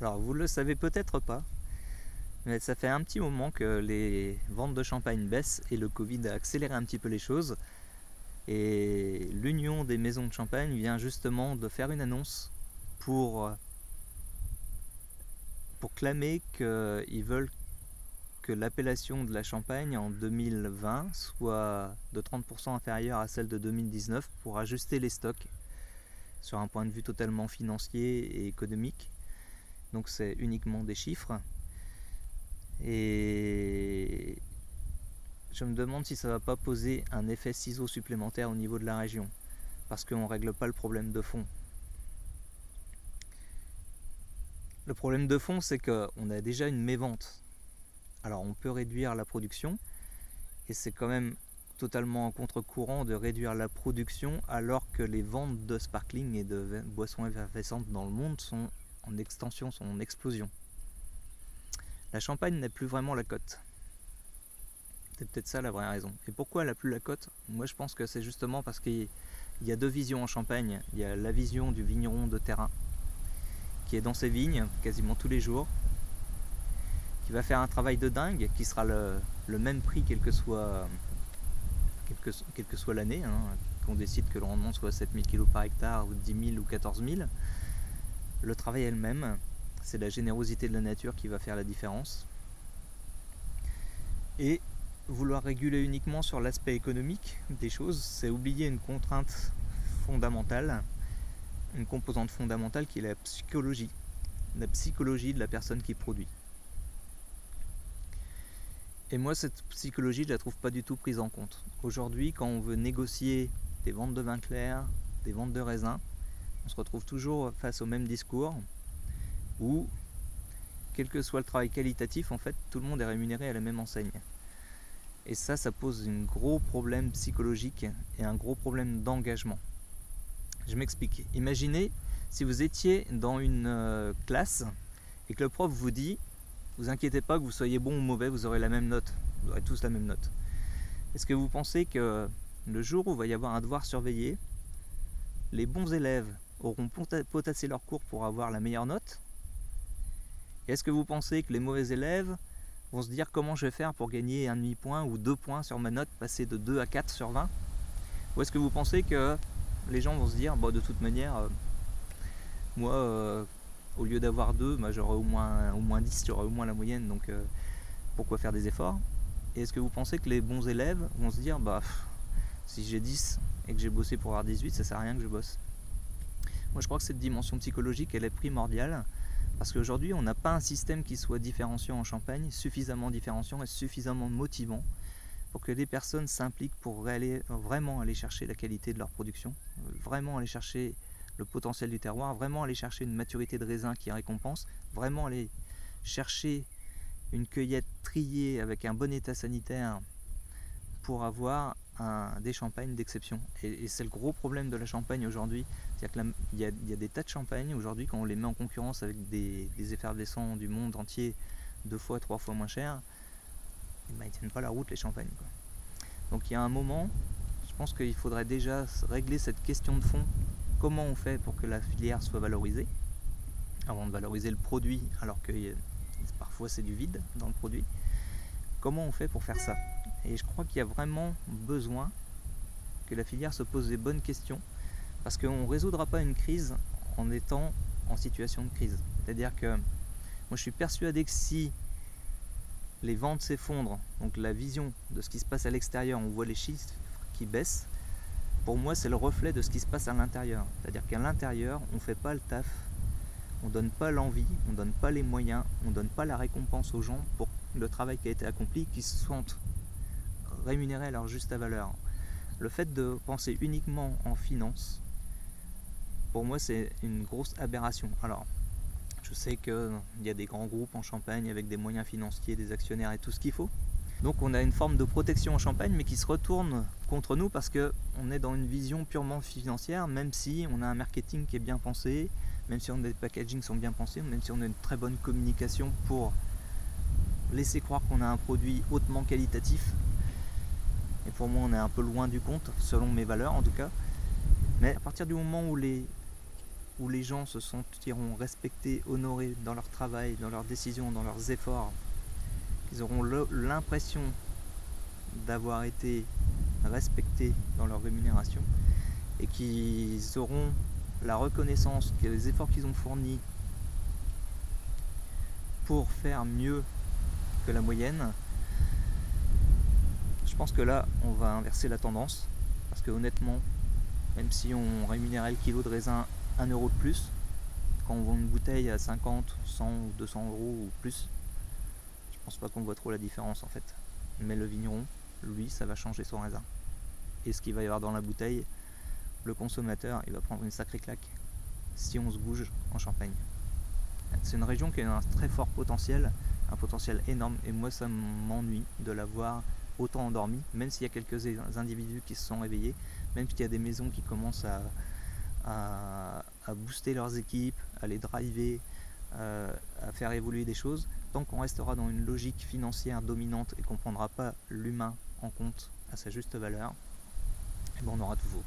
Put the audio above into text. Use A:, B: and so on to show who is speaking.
A: Alors vous le savez peut-être pas, mais ça fait un petit moment que les ventes de champagne baissent et le Covid a accéléré un petit peu les choses. Et l'Union des maisons de champagne vient justement de faire une annonce pour clamer qu'ils veulent que l'appellation de la Champagne en 2020 soit de 30% inférieure à celle de 2019 pour ajuster les stocks sur un point de vue totalement financier et économique. Donc c'est uniquement des chiffres. Et je me demande si ça ne va pas poser un effet ciseau supplémentaire au niveau de la région, parce qu'on ne règle pas le problème de fond. Le problème de fond, c'est qu'on a déjà une mévente. Alors on peut réduire la production, et c'est quand même totalement en contre-courant de réduire la production alors que les ventes de sparkling et de boissons effervescentes dans le monde sont en extension, sont en explosion. La Champagne n'a plus vraiment la cote. C'est peut-être ça la vraie raison. Et pourquoi elle n'a plus la cote? Moi je pense que c'est justement parce qu'il y a deux visions en Champagne. Il y a la vision du vigneron de terrain qui est dans ses vignes quasiment tous les jours, qui va faire un travail de dingue, qui sera le même prix quelle que soit l'année, qu'on décide que le rendement soit 7000 kg par hectare ou 10 000 ou 14 000. Le travail est le même, c'est la générosité de la nature qui va faire la différence. Et vouloir réguler uniquement sur l'aspect économique des choses, c'est oublier une contrainte fondamentale, une composante fondamentale qui est la psychologie de la personne qui produit. Et moi, cette psychologie, je la trouve pas du tout prise en compte. Aujourd'hui, quand on veut négocier des ventes de vin clair, des ventes de raisins, on se retrouve toujours face au même discours où, quel que soit le travail qualitatif, en fait, tout le monde est rémunéré à la même enseigne. Et ça pose un gros problème psychologique et un gros problème d'engagement. Je m'explique. Imaginez si vous étiez dans une classe et que le prof vous dit: vous inquiétez pas, que vous soyez bon ou mauvais, vous aurez la même note. Vous aurez tous la même note. Est-ce que vous pensez que le jour où il va y avoir un devoir surveillé, les bons élèves auront potassé leur cours pour avoir la meilleure note? Et est-ce que vous pensez que les mauvais élèves vont se dire comment je vais faire pour gagner un demi-point ou 2 points sur ma note, passer de 2 à 4 sur 20? Ou est-ce que vous pensez que les gens vont se dire de toute manière, moi, au lieu d'avoir 2, j'aurai au moins 10, j'aurai au moins la moyenne, donc pourquoi faire des efforts? Et est-ce que vous pensez que les bons élèves vont se dire si j'ai 10 et que j'ai bossé pour avoir 18, ça sert à rien que je bosse? Moi je crois que cette dimension psychologique elle est primordiale, parce qu'aujourd'hui on n'a pas un système qui soit différenciant en Champagne, suffisamment différenciant et suffisamment motivant pour que les personnes s'impliquent pour vraiment aller chercher la qualité de leur production, vraiment aller chercher le potentiel du terroir, vraiment aller chercher une maturité de raisin qui récompense, vraiment aller chercher une cueillette triée avec un bon état sanitaire pour avoir des champagnes d'exception. Et c'est le gros problème de la Champagne aujourd'hui. C'est-à-dire qu'il y a des tas de champagnes aujourd'hui, quand on les met en concurrence avec des effervescents du monde entier 2 fois, 3 fois moins cher, ils ne tiennent pas la route les champagnes, quoi. Donc il y a un moment, je pense qu'il faudrait déjà régler cette question de fond. Comment on fait pour que la filière soit valorisée, avant de valoriser le produit, alors que parfois c'est du vide dans le produit? Comment on fait pour faire ça? Et je crois qu'il y a vraiment besoin que la filière se pose des bonnes questions, parce qu'on ne résoudra pas une crise en étant en situation de crise. C'est-à-dire que moi je suis persuadé que si les ventes s'effondrent, donc la vision de ce qui se passe à l'extérieur, on voit les chiffres qui baissent, pour moi c'est le reflet de ce qui se passe à l'intérieur. C'est-à-dire qu'à l'intérieur, on ne fait pas le taf, on ne donne pas l'envie, on ne donne pas les moyens, on ne donne pas la récompense aux gens pour le travail qui a été accompli, qu'ils se sentent rémunérés à leur juste valeur. Le fait de penser uniquement en finance, pour moi c'est une grosse aberration. Alors, je sais qu'il y a des grands groupes en Champagne avec des moyens financiers, des actionnaires et tout ce qu'il faut. Donc on a une forme de protection en Champagne, mais qui se retourne contre nous parce qu'on est dans une vision purement financière, même si on a un marketing qui est bien pensé, même si on a des packagings qui sont bien pensés, même si on a une très bonne communication pour laisser croire qu'on a un produit hautement qualitatif. Et pour moi on est un peu loin du compte, selon mes valeurs en tout cas. Mais à partir du moment où les où les gens se sentiront respectés, honorés dans leur travail, dans leurs décisions, dans leurs efforts, qu'ils auront l'impression d'avoir été respectés dans leur rémunération et qu'ils auront la reconnaissance que les efforts qu'ils ont fournis pour faire mieux que la moyenne, je pense que là on va inverser la tendance, parce que honnêtement, même si on rémunérait le kilo de raisin 1 euro de plus, quand on vend une bouteille à 50, 100 ou 200 euros ou plus, je pense pas qu'on voit trop la différence en fait. Mais le vigneron, lui, ça va changer son raisin. Et ce qu'il va y avoir dans la bouteille, le consommateur, il va prendre une sacrée claque si on se bouge en Champagne. C'est une région qui a un très fort potentiel, un potentiel énorme, et moi ça m'ennuie de la voir autant endormie, même s'il y a quelques individus qui se sont réveillés, même s'il y a des maisons qui commencent à booster leurs équipes, à les driver, à faire évoluer des choses. Tant qu'on restera dans une logique financière dominante et qu'on ne prendra pas l'humain en compte à sa juste valeur, on aura tout faux.